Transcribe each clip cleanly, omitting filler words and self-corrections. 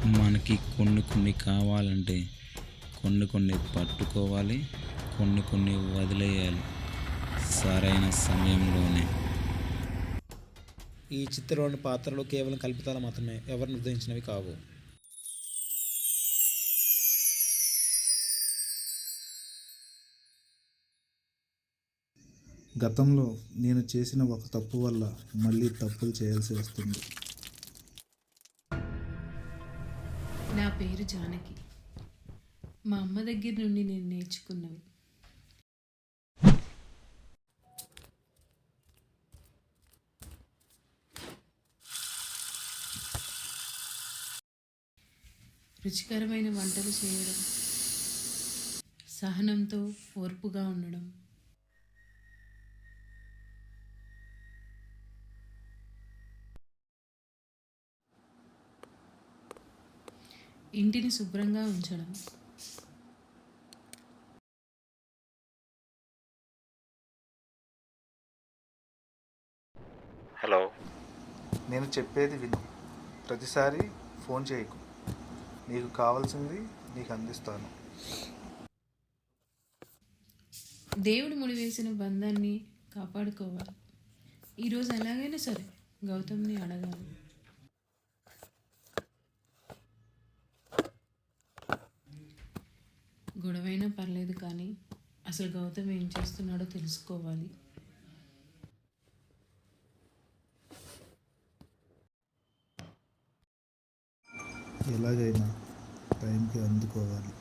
మనకి కొన్ని కావాలంటే కొన్ని పట్టుకోవాలి, కొన్ని వదిలేయాలి సరైన సమయంలోనే. ఈ చిత్రంలోని పాత్రలు కేవలం కల్పితాలు మాత్రమే, ఎవరు నిర్దేశించినవి కావు. గతంలో నేను చేసిన ఒక తప్పు వల్ల మళ్ళీ తప్పులు చేయాల్సి వస్తుంది. నా పేరు జానకి. మా అమ్మ దగ్గర నుండి నేను నేర్చుకున్నవి. రుచికరమైన వంటలు చేయడం, సహనంతో ఓర్పుగా ఉండడం, ఇంటిని శుభ్రంగా ఉంచడం, హలో, నేను చెప్పేది విను. ప్రతిసారి ఫోన్ చేయకు. నీకు కావాల్సింది నీకు అందిస్తాను. దేవుడు ముడివేసిన బంధాన్ని కాపాడుకోవాలి. ఈరోజు ఎలాగైనా సరే గౌతమ్ని అడగాలి. గొడవైనా పర్లేదు, కానీ అసలు గౌతమ్ ఏం చేస్తున్నాడో తెలుసుకోవాలి. ఎలాగైనా టైంకి అందుకోవాలి.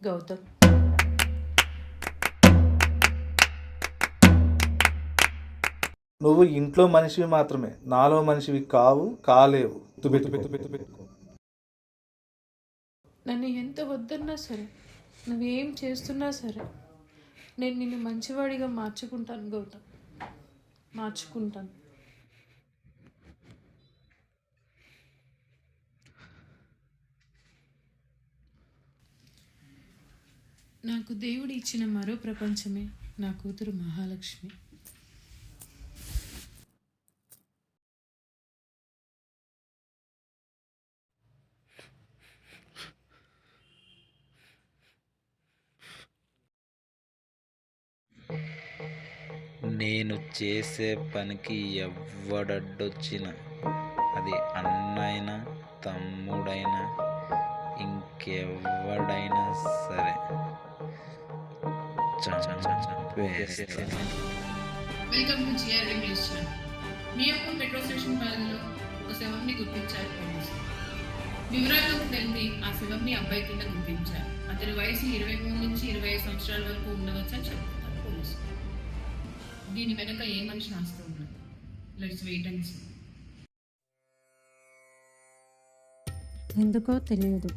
గౌతమ్, నువ్వు ఇంట్లో మనిషివి మాత్రమే, నాలో మనిషివి కాలేవు. నన్ను ఎంత వద్దన్నా సరే, నువ్వేం చేస్తున్నా సరే, నేను నిన్ను మంచివాడిగా మార్చుకుంటాను గౌతమ్, మార్చుకుంటాను. నాకు దేవుడు ఇచ్చిన మరో ప్రపంచమే నా కూతురు మహాలక్ష్మి. నేను చేసే పనికి ఎవ్వడడ్డొచ్చినా, అది అన్నైనా తమ్ముడైనా ఇంకెవ్వడైనా సరే చంపేస్తాను. Welcome to GRM news channel. Miyapur petrol station పరిధిలో ఒక శవంని గుర్తించారు పోలీసులు. వివరాల్లోకి తెలిపి ఆ శవంని అబ్బాయి కింద గుర్తించారు. అతని వయసు 23 నుంచి 25 సంవత్సరాల వరకు ఉండవచ్చని చెప్తున్నారు పోలీసులు. దీని వెనక ఏ మనిషి ఆస్తి ఉన్నది? Let's wait and see. ఎందుకో తెలియదు,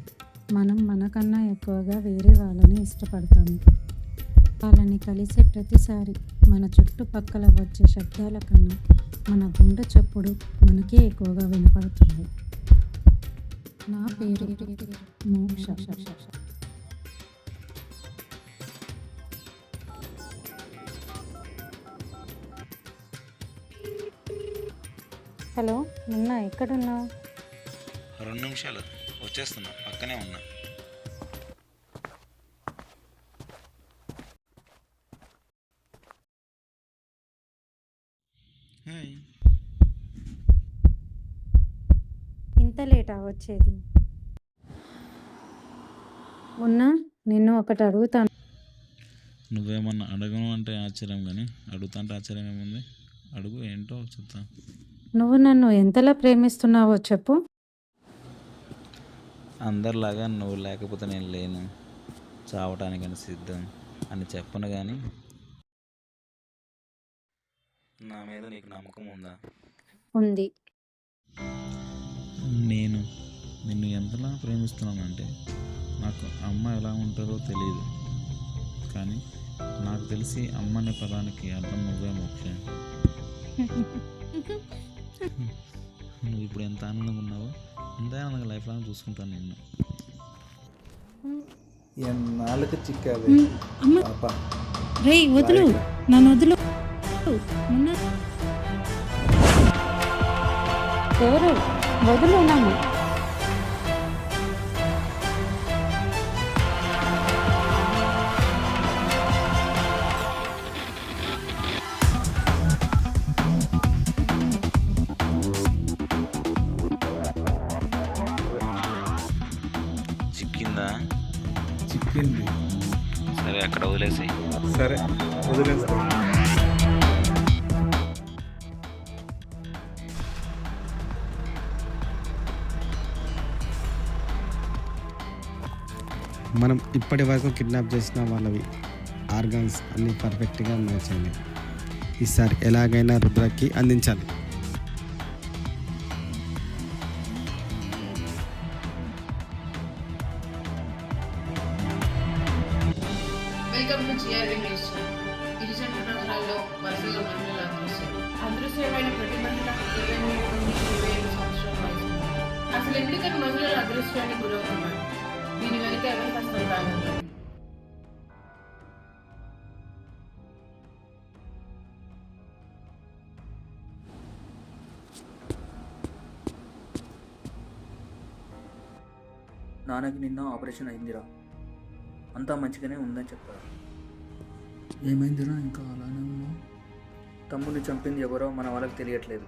మనం మనకన్నా ఎక్కువగా వేరే వాళ్ళని ఇష్టపడతాము. వాళ్ళని కలిసే ప్రతిసారి మన చుట్టుపక్కల వచ్చే శబ్దాల కన్నా మన గుండె చప్పుడు మనకే ఎక్కువగా వినపడుతుంది. నా పేరు మోక్ష. హలో, నిన్న ఎక్కడున్నావు? 2 నిమిషాలు వచ్చేస్తున్నా, పక్కనే ఉన్నా. హాయ్. ఇంత లేటా వచ్చేది? మొన్న నిన్ను ఒకటి అడుగుతాను. నువ్వేమన్నా అడగను అంటే ఆశ్చర్యం, కానీ అడుగుతా అంటే ఆశ్చర్యం ఏముంది? అడుగు, ఏంటో చెప్తా. నువ్వు నన్ను ఎంతలా ప్రేమిస్తున్నావో చెప్పు. అందరిలాగా నువ్వు లేకపోతే నేను లేను, చావటానికని సిద్ధం అని చెప్పను, కానీ నా మీద నీకు నమ్మకం ఉందా? ఉంది. నేను నిన్ను ఎంతలా ప్రేమిస్తున్నానంటే, నాకు అమ్మ ఎలా ఉంటుందో తెలియదు, కానీ నాకు తెలిసి అమ్మ అనే పదానికి అర్థం నువ్వే మోక్ష. నువ్వు ఇప్పుడు ఎంత ఆనందంగా ఉన్నావో అంతే ఆనందంగా లైఫ్ లాంగ్ చూసుకుంటాను నిన్ను. ఎన్నాళ్ళకి చిక్కావే పాప. రేయ్ వదులు. నన్ను వదులు. మున్నా, ఎవరు? వదులు నన్ను. చిక్కిందా? చిక్కింది. సరే అక్కడ వదిలేసి. సరే వదిలేస్తా. మనం ఇప్పటి వరకు కిడ్నాప్ చేసిన వాళ్ళవి ఆర్గాన్స్ అన్నీ పర్ఫెక్ట్గా మ్యాచ్ అయినాయి. ఈసారి ఎలాగైనా రుద్రకి అందించాలి. Welcome to GRM news channel. గిరిజన నగరాల్లో వరుసగా మహిళల అదృశ్యమైన ప్రతి మహిళ 23 నుండి 25 సంవత్సరాల వయసు. అసలు ఎందుకని మహిళలు అదృశ్యానికి గురవుతున్నారు? దీని వెనుక ఎవరి కష్టం రాగలరు? నాన్నకి నిన్న ఆపరేషన్ అయిందిరా, అంతా మంచిగానే ఉందని చెప్పారు. ఏమైందిరా ఇంకా అలానే ఉన్నావు? తమ్ముడిని చంపింది ఎవరో మన వాళ్ళకి తెలియట్లేదు.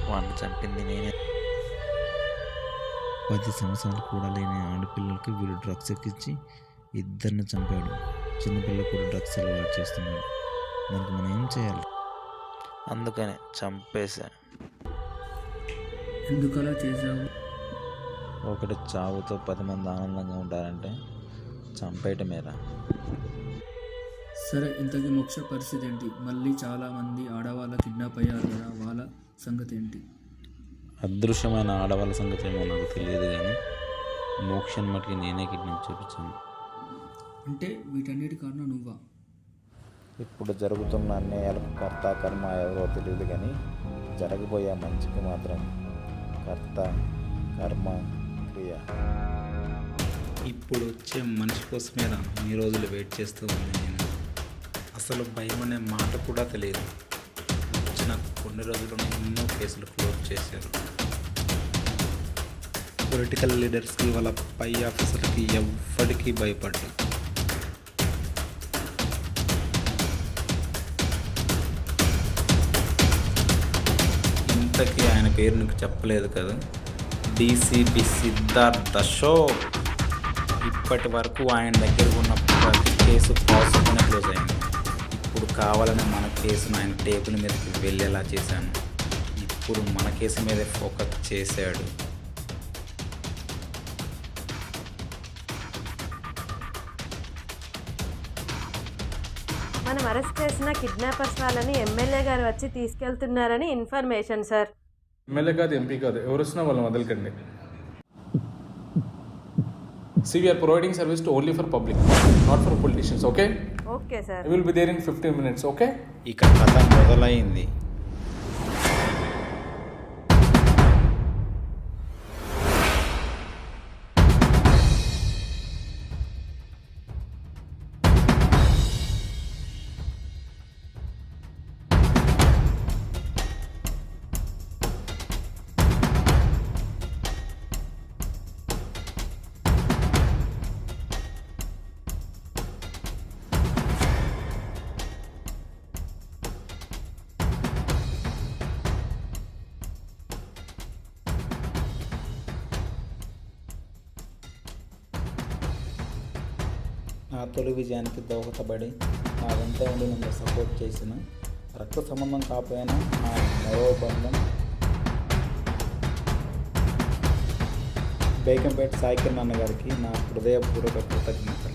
వాడిని చంపింది నేనే. 10 సంవత్సరాలు కూడా లేని ఆడపిల్లలకి వీడు డ్రగ్స్ ఎక్కించి ఇద్దరిని చంపాడు. చిన్నపిల్లలు కూడా డ్రగ్స్ అలవాటు చేస్తున్నాడు. దానికి మనం ఏం చేయాలి? అందుకనే చంపేశా. ఎందుకు అలా చేసావు? ఒకటి చావుతో 10 మంది ఆనందంగా ఉంటారంటే చంపేయటమేరా. సరే, ఇంతకీ మోక్ష పరిస్థితి ఏంటి? మళ్ళీ చాలామంది ఆడవాళ్ళ కిడ్నాప్ అయ్యారు కదా, వాళ్ళ సంగతి ఏంటి? అదృశ్యమైన ఆడవాళ్ళ సంగతి ఏమో నాకు తెలియదు, కానీ మోక్షన్ మటుకి నేనే కిడ్నాప్ చేపించాను. అంటే వీటన్నిటి కారణం నువ్వా? ఇప్పుడు జరుగుతున్న అన్యాయాలకు కర్త కర్మ ఎవరో తెలియదు, కానీ జరగబోయే మంచికి మాత్రం కర్త కర్మ క్రియ. ఇప్పుడు వచ్చే మనిషి కోసమేనా ఈ రోజులు వెయిట్ చేస్తూ ఉంది నేను. అసలు భయం అనే మాట కూడా తెలియదు. వచ్చిన కొన్ని రోజుల్లోనే ఎన్నో కేసులు క్లోజ్ చేశారు. పొలిటికల్ లీడర్స్కి వాళ్ళ పై ఆఫీసర్కి ఎవ్వడికి భయపడ్డా. ఇంతకీ ఆయన పేరు నీకు చెప్పలేదు కదా, డీసీపీ సిద్ధార్థ్ అశోక్. ఇప్పటి వరకు ఆయన దగ్గర ఉన్న ప్రతి కేసు పాజిటివ్గానే క్లోజ్ అయింది. ఇప్పుడు కావాలని మన కేసును ఆయన టేబుల్ మీదకి వెళ్ళేలా చేశాను. ఇప్పుడు మన కేసు మీదే ఫోకస్ చేశాడు. మనం అరెస్ట్ చేసిన కిడ్నాపర్స్ వాళ్ళని ఎమ్మెల్యే గారు వచ్చి తీసుకెళ్తున్నారని ఇన్ఫర్మేషన్ సార్. ఎమ్మెల్యే కాదు, ఎంపీ కాదు, ఎవరు వచ్చినా వాళ్ళని వదలకండి. See, we are providing service to only for public, not for politicians, okay? Okay, sir. I will be there in 15 minutes, okay? ఇక కథ మొదలైంది. నా తొలి విజయానికి దోహదపడి నా వెంట ఉండి నన్ను సపోర్ట్ చేసిన, రక్త సంబంధం కాకపోయినా నా మనోబంధం బేగంపేట సాయికిరణ్ అన్న గారికి నా హృదయపూర్వక కృతజ్ఞత.